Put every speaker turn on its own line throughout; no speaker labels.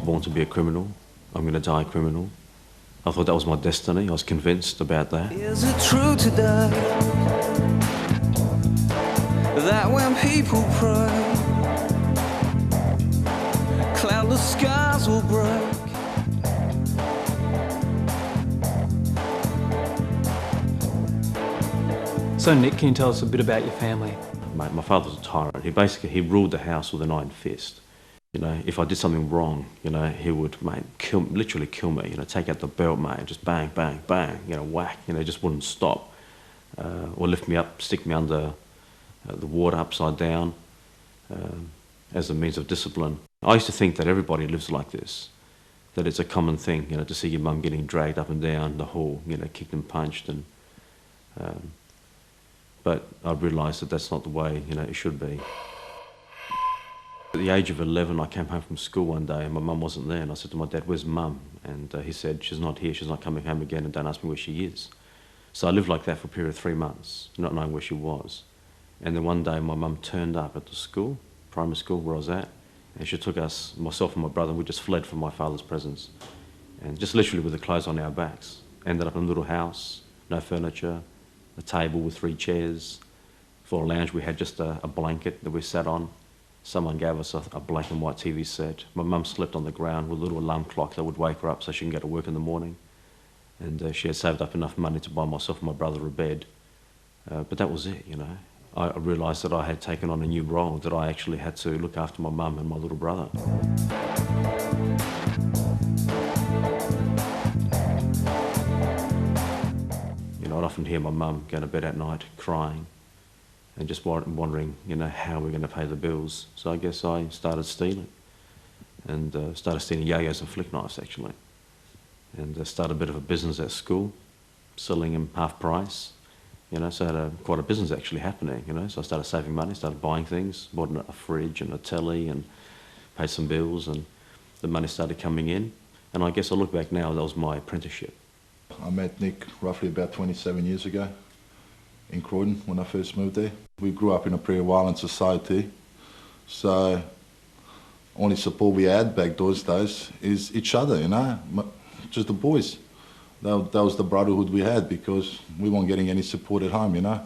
born to be a criminal. I'm going to die a criminal. I thought that was my destiny. I was convinced about that.
Is it true today that when people pray, cloudless skies will break?
So Nick, can you tell us a bit about your family?
Mate, my father was a tyrant. He ruled the house with an iron fist. You know, if I did something wrong, you know, he would, mate, literally kill me. You know, take out the belt, mate, just bang, bang, bang. You know, whack. You know, just wouldn't stop. Or lift me up, stick me under the water upside down as a means of discipline. I used to think that everybody lives like this, that it's a common thing, you know, to see your mum getting dragged up and down the hall, you know, kicked and punched, and but I realised that that's not the way, you know, it should be. At the age of 11, I came home from school one day and my mum wasn't there, and I said to my dad, "Where's mum?" And he said, "She's not here, she's not coming home again, and don't ask me where she is." So I lived like that for a period of 3 months, not knowing where she was. And then one day my mum turned up at the school, primary school where I was at, and she took us, myself and my brother, we just fled from my father's presence. And just literally with the clothes on our backs. Ended up in a little house, no furniture, a table with 3 chairs. For a lounge we had just a blanket that we sat on. Someone gave us a black and white TV set. My mum slept on the ground with a little alarm clock that would wake her up so she can go to work in the morning. And she had saved up enough money to buy myself and my brother a bed. But that was it, you know. I realised that I had taken on a new role, that I actually had to look after my mum and my little brother. You know, I'd often hear my mum going to bed at night crying and just wondering, you know, how we're going to pay the bills. So I guess I started stealing, and started stealing yo-yos and flick knives, actually. And started a bit of a business at school, selling them half price. You know, so I had quite a business actually happening, you know. So I started saving money, started buying things, bought a fridge and a telly and paid some bills, and the money started coming in. And I guess I look back now, that was my apprenticeship.
I met Nick roughly about 27 years ago in Croydon when I first moved there. We grew up in a pretty violent society, so only support we had back those days is each other, you know, just the boys. That was the brotherhood we had, because we weren't getting any support at home, you know.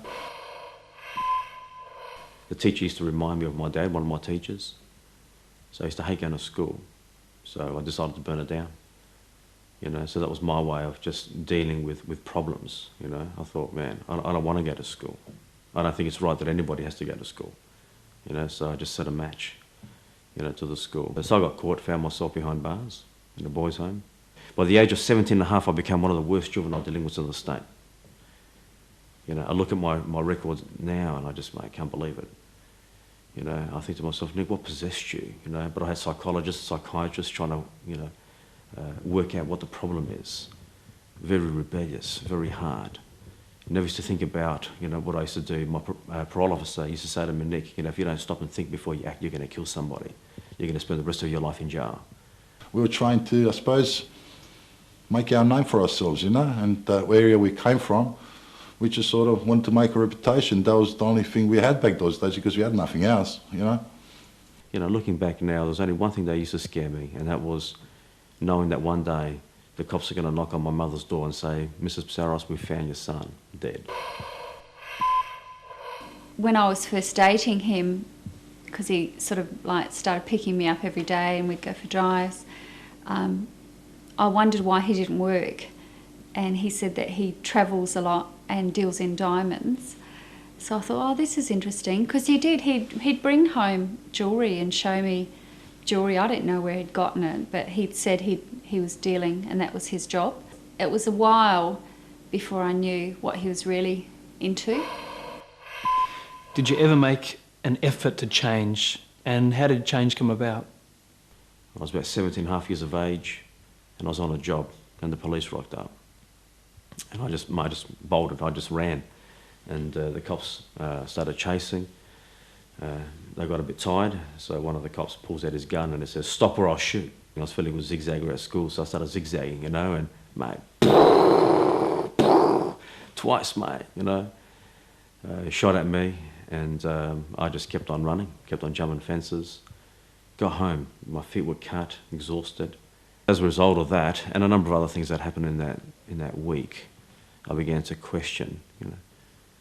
The teacher used to remind me of my dad, one of my teachers. So I used to hate going to school, so I decided to burn it down. You know, so that was my way of just dealing with problems, you know. I thought, man, I don't want to go to school. I don't think it's right that anybody has to go to school, you know, so I just set a match, you know, to the school. So I got caught, found myself behind bars in a boys' home. By the age of 17 and a half, I became one of the worst juvenile delinquents in the state. You know, I look at my records now and I just, mate, can't believe it. You know, I think to myself, Nick, what possessed you? You know, but I had psychologists, psychiatrists trying to, you know, work out what the problem is. Very rebellious, very hard. Never used to think about, you know, what I used to do. My parole officer used to say to me, Nick, you know, if you don't stop and think before you act, you're going to kill somebody. You're going to spend the rest of your life in jail.
We were trying to, I suppose, make our name for ourselves, you know, and the area we came from, we just sort of wanted to make a reputation. That was the only thing we had back those days, because we had nothing else, you know.
You know, looking back now, there's only one thing that used to scare me, and that was knowing that one day the cops are going to knock on my mother's door and say, Mrs. Psarros, we found your son dead.
When I was first dating him, because he sort of like started picking me up every day and we'd go for drives, I wondered why he didn't work. And he said that he travels a lot and deals in diamonds. So I thought, oh, this is interesting, because he did. He'd bring home jewellery and show me jewellery. I didn't know where he'd gotten it, but he'd said he was dealing and that was his job. It was a while before I knew what he was really into.
Did you ever make an effort to change, and how did change come about?
I was about 17 and a half years of age, and I was on a job, and the police rocked up. And I just bolted, I just ran. And the cops started chasing. They got a bit tired, so one of the cops pulls out his gun and it says, "Stop or I'll shoot." And I was feeling with zigzagger at school, so I started zigzagging, you know, and mate, twice, mate, you know. He shot at me, and I just kept on running, kept on jumping fences. got home, my feet were cut, exhausted. As a result of that, and a number of other things that happened in that week, I began to question,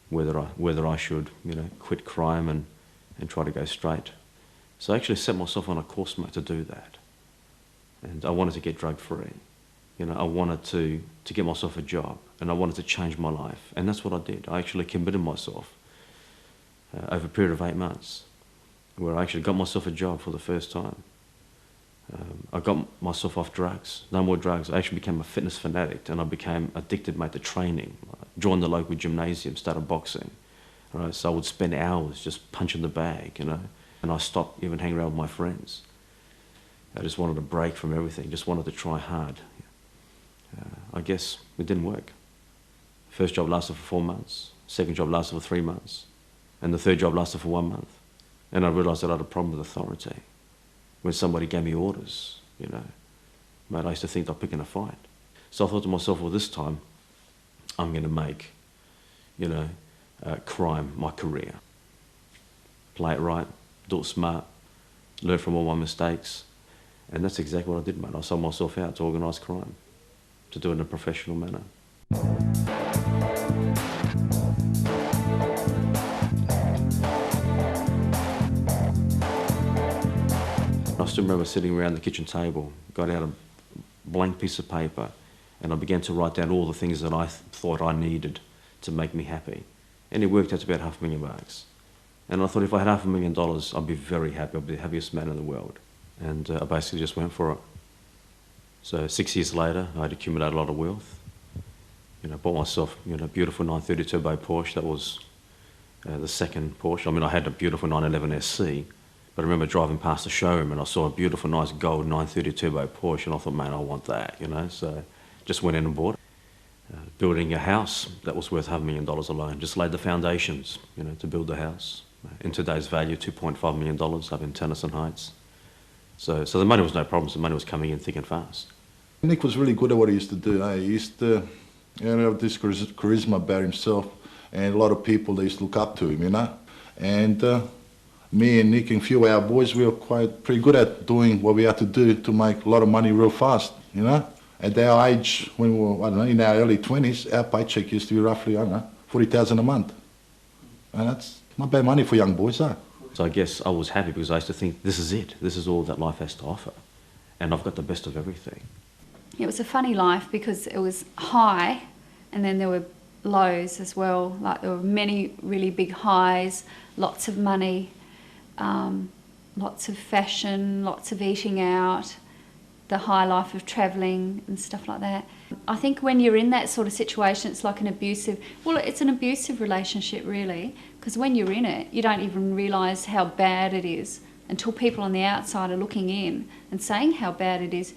whether I should, quit crime and try to go straight. So I actually set myself on a course, mate, to do that. And I wanted to get drug free. I wanted to get myself a job, and I wanted to change my life. And that's what I did. I actually committed myself over a period of 8 months, where I actually got myself a job for the first time. I got myself off drugs, no more drugs. I actually became a fitness fanatic, and I became addicted, mate, to training. I joined the local gymnasium, started boxing. Right? So I would spend hours just punching the bag, and I stopped even hanging around with my friends. I just wanted a break from everything, just wanted to try hard. I guess it didn't work. First job lasted for 4 months, second job lasted for 3 months, and the third job lasted for 1 month. And I realised that I had a problem with authority. When somebody gave me orders, mate, I used to think they're picking a fight. So I thought to myself, well, this time I'm going to make, crime my career. Play it right, do it smart, learn from all my mistakes. And that's exactly what I did, mate. I sold myself out to organised crime, to do it in a professional manner. I still remember sitting around the kitchen table, got out a blank piece of paper, and I began to write down all the things that I thought I needed to make me happy. And it worked out to about $500,000. And I thought if I had $500,000, I'd be very happy. I'd be the happiest man in the world. And I basically just went for it. So 6 years later, I'd accumulated a lot of wealth. Bought myself, a beautiful 930 turbo Porsche. That was the second Porsche. I mean, I had a beautiful 911 SC, but I remember driving past the showroom and I saw a beautiful, nice gold 930 turbo Porsche, and I thought, man, I want that, So just went in and bought it. Building a house that was worth $500,000 alone. Just laid the foundations, to build the house. In today's value, $2.5 million up in Tennyson Heights. So the money was no problem. The money was coming in thick and fast.
Nick was really good at what he used to do. He used to have this charisma about himself, and a lot of people, they used to look up to him, And me and Nick and a few of our boys, we were pretty good at doing what we had to do to make a lot of money real fast, At our age, when we were, in our early 20s, our paycheck used to be roughly, $40,000 a month. And that's not bad money for young boys,
So I guess I was happy because I used to think, this is it. This is all that life has to offer. And I've got the best of everything.
It was a funny life because it was high and then there were lows as well. Like there were many really big highs, lots of money, lots of fashion, lots of eating out, the high life of travelling and stuff like that. I think when you're in that sort of situation, it's like it's an abusive relationship really, because when you're in it, you don't even realise how bad it is until people on the outside are looking in and saying how bad it is.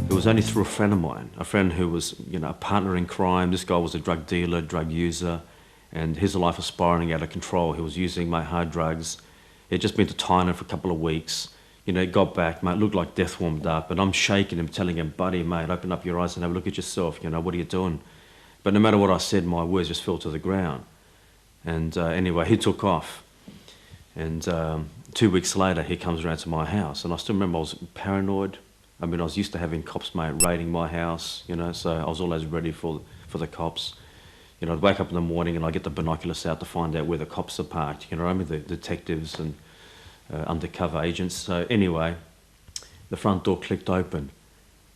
It was only through a friend of mine, a friend who was, a partner in crime. This guy was a drug dealer, drug user, and his life was spiralling out of control. He was using my hard drugs. He'd just been to Thailand for a couple of weeks. He got back, mate, looked like death warmed up, and I'm shaking him, telling him, buddy, mate, open up your eyes and have a look at yourself, what are you doing? But no matter what I said, my words just fell to the ground. And anyway, he took off. And 2 weeks later, he comes around to my house, and I still remember I was paranoid. I mean, I was used to having cops, mate, raiding my house, so I was always ready for the cops. I'd wake up in the morning and I'd get the binoculars out to find out where the cops are parked, the detectives and undercover agents. So anyway, the front door clicked open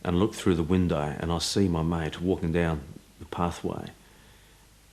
and I looked through the window and I see my mate walking down the pathway,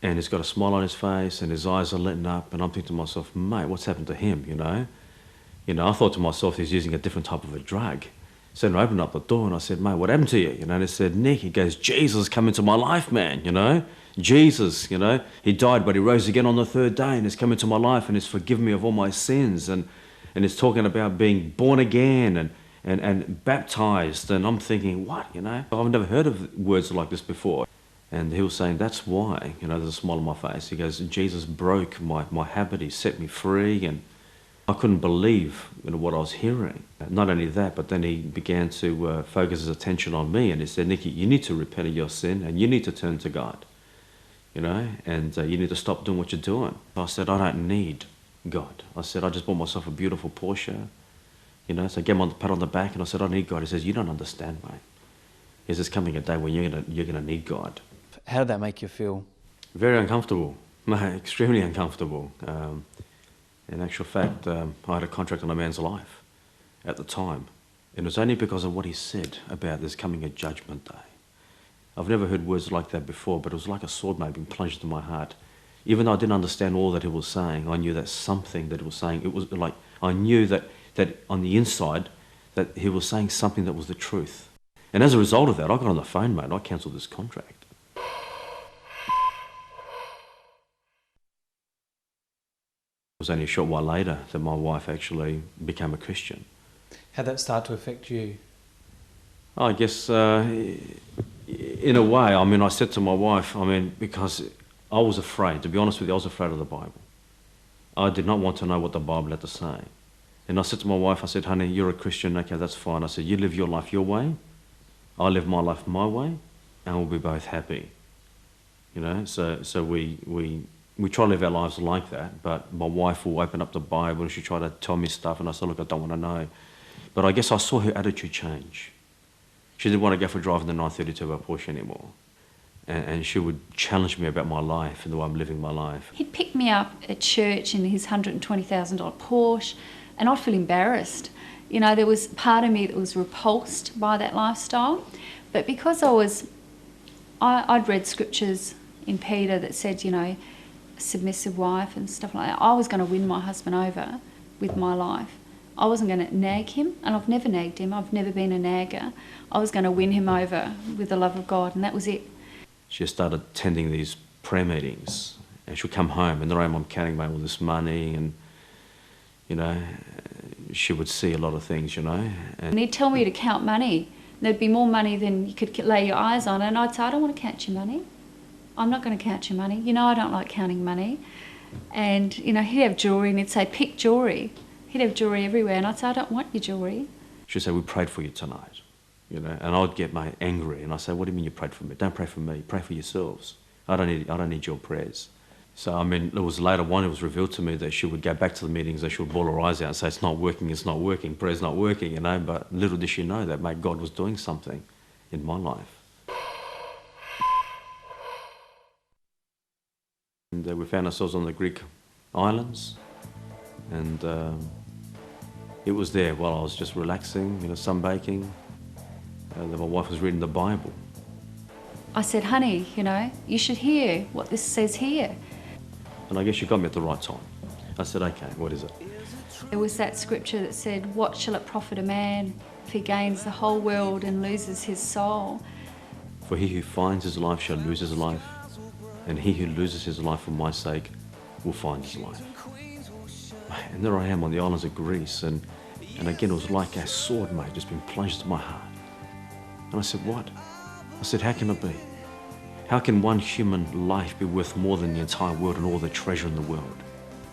and he's got a smile on his face and his eyes are lighting up, and I'm thinking to myself, mate, what's happened to him, I thought to myself he's using a different type of a drug. So I opened up the door and I said, mate, what happened to you? And he said, Nick, he goes, Jesus come into my life, man, Jesus, he died, but he rose again on the third day and he's come into my life and he's forgiven me of all my sins. And he's talking about being born again and baptized. And I'm thinking, what, I've never heard of words like this before. And he was saying, that's why, there's a smile on my face. He goes, Jesus broke my habit, he set me free, and I couldn't believe what I was hearing. Not only that, but then he began to focus his attention on me, and he said, Nicky, you need to repent of your sin and you need to turn to God. you know, and you need to stop doing what you're doing. I said, I don't need God. I said, I just bought myself a beautiful Porsche, you know, so I gave him a pat on the back and I said, I need God. He says, you don't understand, mate. He says, there's coming a day when you're gonna need God.
How did that make you feel?
Very uncomfortable, mate, extremely uncomfortable. In actual fact, I had a contract on a man's life at the time. And it was only because of what he said about there's coming a judgment day. I've never heard words like that before, but it was like a sword maybe being plunged into my heart. Even though I didn't understand all that he was saying, I knew that something that he was saying, it was like, I knew that on the inside, that he was saying something that was the truth. And as a result of that, I got on the phone, mate, and I cancelled this contract. It was only a short while later that my wife actually became a Christian.
How'd that start to affect you?
I guess, in a way, I mean, I said to my wife, I mean, because I was afraid, to be honest with you, I was afraid of the Bible. I did not want to know what the Bible had to say. And I said to my wife, I said, honey, you're a Christian, okay, that's fine. I said, you live your life your way, I live my life my way, and we'll be both happy. You know, so we try to live our lives like that, but my wife will open up the Bible and she'll try to tell me stuff, and I said, look, I don't want to know. But I guess I saw her attitude change. She didn't want to go for driving the 932 by Porsche anymore. And she would challenge me about my life and the way I'm living my life.
He'd pick me up at church in his $120,000 Porsche, and I'd feel embarrassed. You know, there was part of me that was repulsed by that lifestyle. But because I'd read scriptures in Peter that said, you know, a submissive wife and stuff like that, I was going to win my husband over with my life. I wasn't going to nag him, and I've never nagged him. I've never been a nagger. I was going to win him over with the love of God, and that was it.
She started attending these prayer meetings, and she'd come home, and there I am, I'm counting all this money, and, you know, she would see a lot of things, you know.
And he'd tell me to count money. There'd be more money than you could lay your eyes on, and I'd say, I don't want to count your money. I'm not going to count your money. You know I don't like counting money. And, you know, he'd have jewellery, and he'd say, pick jewellery. He'd have jewellery everywhere, and I'd say, I don't want your jewellery. She'd
say, we prayed for you tonight, you know, and I'd get angry, and I'd say, what do you mean you prayed for me? Don't pray for me, pray for yourselves. I don't need your prayers. So, I mean, it was later on, it was revealed to me that she would go back to the meetings and she would bawl her eyes out and say, it's not working, prayer's not working, you know, but little did she know that, mate, God was doing something in my life. And we found ourselves on the Greek islands, and it was there while I was just relaxing, you know, sunbaking, that my wife was reading the Bible.
I said, honey, you know, you should hear what this says here.
And I guess she got me at the right time. I said, okay, what is it?
There was that scripture that said, what shall it profit a man if he gains the whole world and loses his soul?
For he who finds his life shall lose his life, and he who loses his life for my sake will find his life. And there I am on the islands of Greece, and again it was like a sword, mate, just been plunged into my heart. And I said, what? I said, how can it be? How can one human life be worth more than the entire world and all the treasure in the world?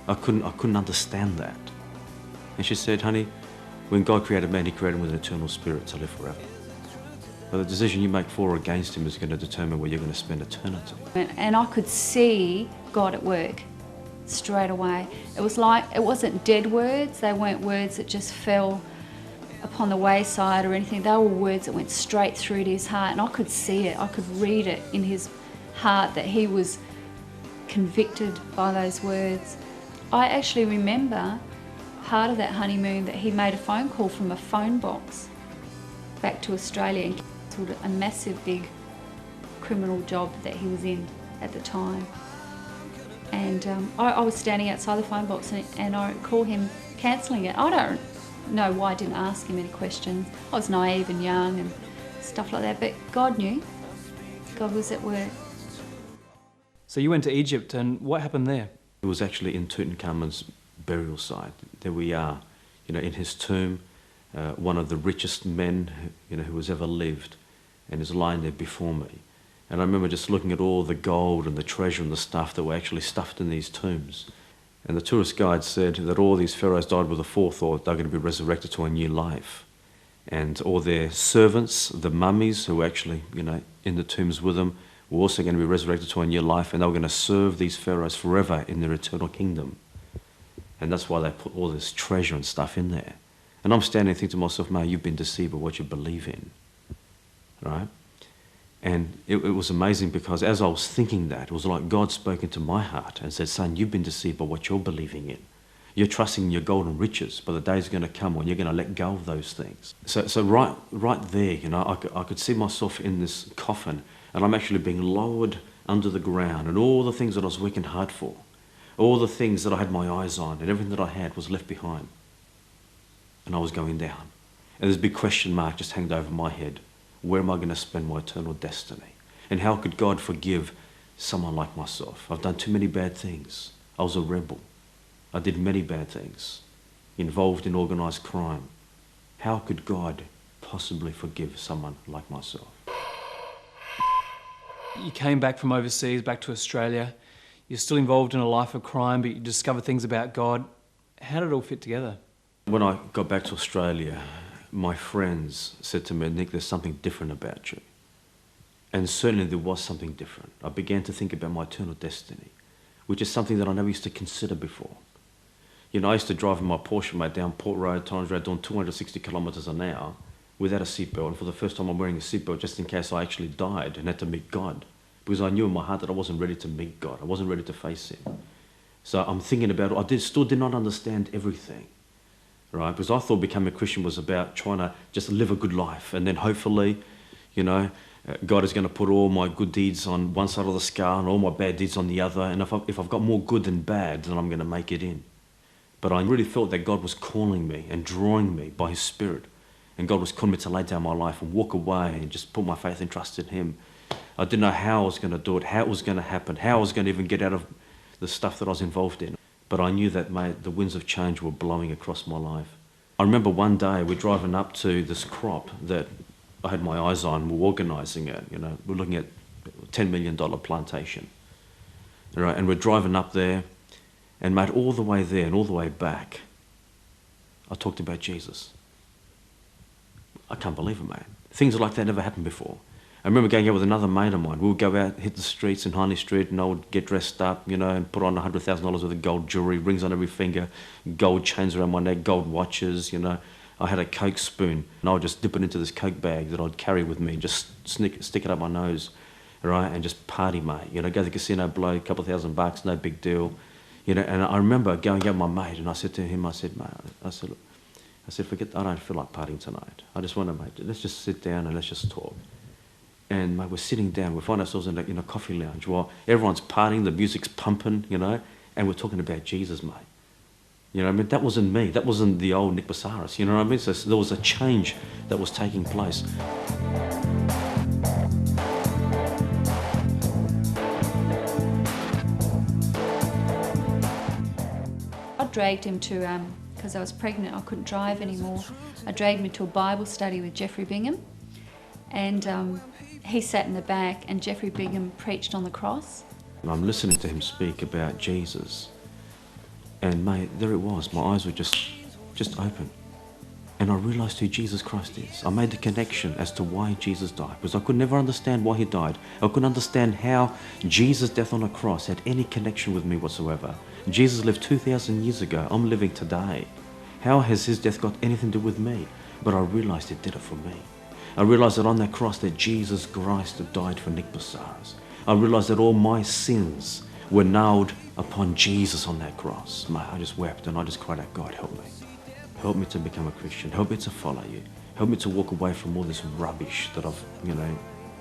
I couldn't understand that. And she said, honey, when God created man, he created him with an eternal spirit to live forever. But the decision you make for or against him is going to determine where you're going to spend eternity.
And I could see God at work straight away. It was like, it wasn't dead words, they weren't words that just fell upon the wayside or anything. They were words that went straight through to his heart, and I could see it, I could read it in his heart that he was convicted by those words. I actually remember part of that honeymoon that he made a phone call from a phone box back to Australia and cancelled a massive big criminal job that he was in at the time. And I was standing outside the phone box and I recall him cancelling it. I don't know why I didn't ask him any questions. I was naive and young and stuff like that, but God knew. God was at work.
So you went to Egypt, and what happened there?
It was actually in Tutankhamun's burial site. There we are, you know, in his tomb, one of the richest men, you know, who has ever lived, and is lying there before me. And I remember just looking at all the gold and the treasure and the stuff that were actually stuffed in these tombs. And the tourist guide said that all these pharaohs died with a forethought they're going to be resurrected to a new life. And all their servants, the mummies who were actually, you know, in the tombs with them, were also going to be resurrected to a new life, and they were going to serve these pharaohs forever in their eternal kingdom. And that's why they put all this treasure and stuff in there. And I'm standing thinking to myself, mate, you've been deceived by what you believe in, right? And it was amazing, because as I was thinking that, it was like God spoke into my heart and said, son, you've been deceived by what you're believing in. You're trusting in your golden riches, but the day's going to come when you're going to let go of those things. So right there, you know, I could see myself in this coffin, and I'm actually being lowered under the ground, and all the things that I was working hard for, all the things that I had my eyes on, and everything that I had was left behind. And I was going down. And this big question mark just hanged over my head. Where am I going to spend my eternal destiny? And how could God forgive someone like myself? I've done too many bad things. I was a rebel. I did many bad things, involved in organised crime. How could God possibly forgive someone like myself?
You came back from overseas, back to Australia. You're still involved in a life of crime, but you discovered things about God. How did it all fit together?
When I got back to Australia, my friends said to me, Nick, there's something different about you. And certainly there was something different. I began to think about my eternal destiny, which is something that I never used to consider before. You know, I used to drive in my Porsche, mate, down Port Road, Torrens Road, doing 260 kilometres an hour without a seatbelt. And for the first time I'm wearing a seatbelt just in case I actually died and had to meet God. Because I knew in my heart that I wasn't ready to meet God. I wasn't ready to face Him. So I'm thinking about it. I still did not understand everything, right? Because I thought becoming a Christian was about trying to just live a good life. And then hopefully, you know, God is going to put all my good deeds on one side of the scale and all my bad deeds on the other. And if I've got more good than bad, then I'm going to make it in. But I really felt that God was calling me and drawing me by His Spirit. And God was calling me to lay down my life and walk away and just put my faith and trust in Him. I didn't know how I was going to do it, how it was going to happen, how I was going to even get out of the stuff that I was involved in. But I knew that, mate, the winds of change were blowing across my life. I remember one day we're driving up to this crop that I had my eyes on. We're organising it, you know. We're looking at a $10 million plantation. Right? And we're driving up there, and mate, all the way there and all the way back, I talked about Jesus. I can't believe it, mate. Things like that never happened before. I remember going out with another mate of mine. We would go out, hit the streets in Harney Street, and I would get dressed up, you know, and put on $100,000 worth of gold jewellery, rings on every finger, gold chains around my neck, gold watches, you know. I had a Coke spoon, and I would just dip it into this Coke bag that I'd carry with me, just stick it up my nose, right, and just party, mate. You know, go to the casino, blow a couple $1,000, no big deal. You know, and I remember going out with my mate, and I said to him, I said, mate, I said, forget, I don't feel like partying tonight. I just want to, mate, let's just sit down and let's just talk. And mate, we're sitting down, we find ourselves in a coffee lounge while everyone's partying, the music's pumping, you know, and we're talking about Jesus, mate. You know what I mean? That wasn't me. That wasn't the old Nick Psarros, you know what I mean? So there was a change that was taking place.
I dragged him to, because I was pregnant, I couldn't drive anymore. I dragged him to a Bible study with Jeffrey Bingham. And he sat in the back, and Jeffrey Bingham preached on the cross.
And I'm listening to him speak about Jesus. And mate, there it was. My eyes were just open. And I realised who Jesus Christ is. I made the connection as to why Jesus died. Because I could never understand why He died. I couldn't understand how Jesus' death on a cross had any connection with me whatsoever. Jesus lived 2,000 years ago. I'm living today. How has His death got anything to do with me? But I realised it did it for me. I realised that on that cross that Jesus Christ had died for Nick Psarros. I realised that all my sins were nailed upon Jesus on that cross. Mate, I just wept and I just cried out, God, help me. Help me to become a Christian. Help me to follow You. Help me to walk away from all this rubbish that I've, you know,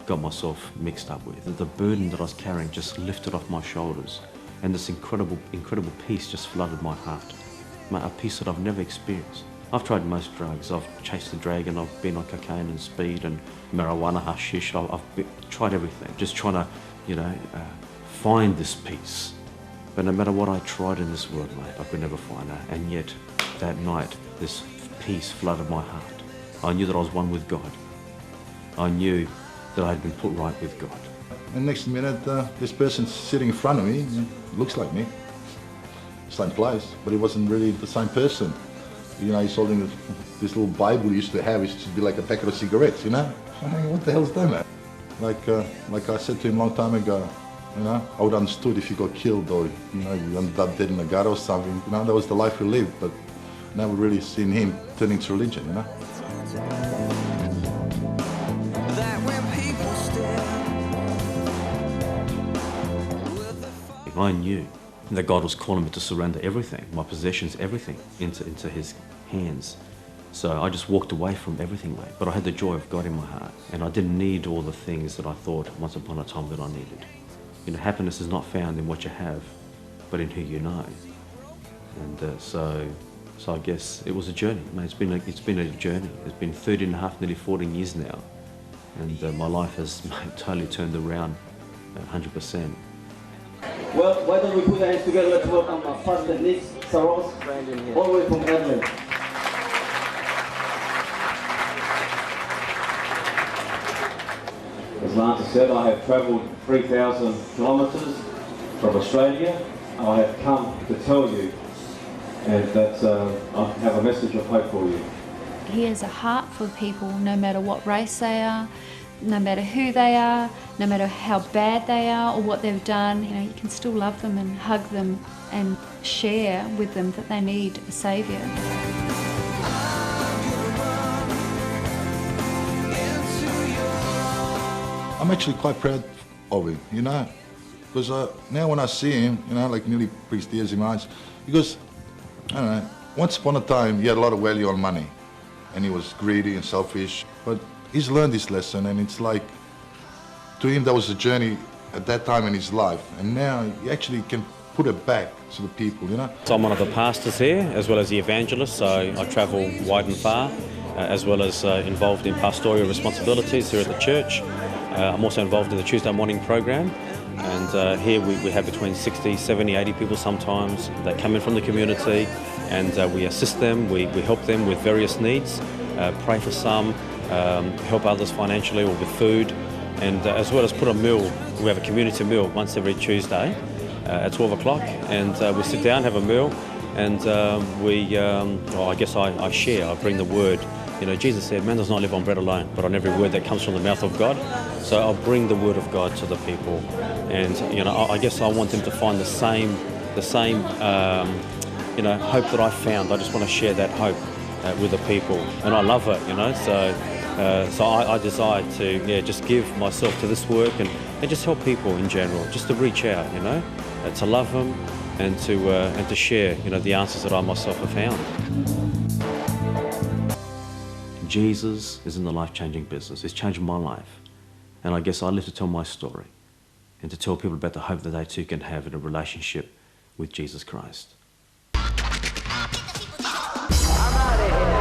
got myself mixed up with. The burden that I was carrying just lifted off my shoulders. And this incredible peace just flooded my heart. Mate, a peace that I've never experienced. I've tried most drugs. I've chased the dragon. I've been on cocaine and speed and marijuana, hashish. I've tried everything. Just trying to, you know, find this peace. But no matter what I tried in this world, mate, I could never find that. And yet, that night, this peace flooded my heart. I knew that I was one with God. I knew that I had been put right with God.
And next minute, this person sitting in front of me, looks like me, same place, but he wasn't really the same person. You know, he's holding this little Bible he used to have. It used to be like a packet of cigarettes, you know? What the hell's that, man? Like I said to him a long time ago, you know, I would have understood if you got killed or, you know, you ended up dead in the gutter or something. You know, that was the life we lived, but never really seen him turning to religion, you know.
That when people stare.
I knew that God was calling me to surrender everything, my possessions, everything, into His hands. So I just walked away from everything, mate. But I had the joy of God in my heart, and I didn't need all the things that I thought once upon a time that I needed. You know, happiness is not found in what you have, but in who you know. And so I guess it was a journey, mate. It's been a journey. It's been 30 and a half, nearly 14 years now, and my life has totally turned around, 100%.
Well, why don't we put our hands together? Let's welcome Pastor Nick Psarros, all the way from Adelaide. As Lance said, I have travelled 3,000 kilometres from Australia. I have come to tell you that I have a message of hope for you.
He has a heart for people, no matter what race they are, no matter who they are, no matter how bad they are or what they've done. You know, you can still love them and hug them and share with them that they need a saviour.
I'm actually quite proud of him, you know, because now when I see him, you know, like nearly pretty tears in my eyes, because, I don't know, once upon a time he had a lot of value on money, and he was greedy and selfish, but he's learned this lesson, and it's like, to him that was a journey at that time in his life, and now he actually can put it back to the people, you know.
So I'm one of the pastors here, as well as the evangelist, so I travel wide and far, as well as involved in pastoral responsibilities here at the church. I'm also involved in the Tuesday morning program, and here we have between 60, 70, 80 people sometimes that come in from the community, and we assist them, we help them with various needs, pray for some, help others financially or with food, and as well as put a meal. We have a community meal once every Tuesday at 12 o'clock, and we sit down, have a meal, and I guess I share, I bring the word. You know, Jesus said, man does not live on bread alone, but on every word that comes from the mouth of God. So I'll bring the word of God to the people, and you know, I guess I want them to find the same you know, hope that I found. I just want to share that hope with the people, and I love it, you know. So I desire to just give myself to this work and just help people in general, just to reach out, you know, to love them and to share, you know, the answers that I myself have found. Jesus is in the life-changing business. It's changed my life. And I guess I live to tell my story and to tell people about the hope that they too can have in a relationship with Jesus Christ.
I'm out of here.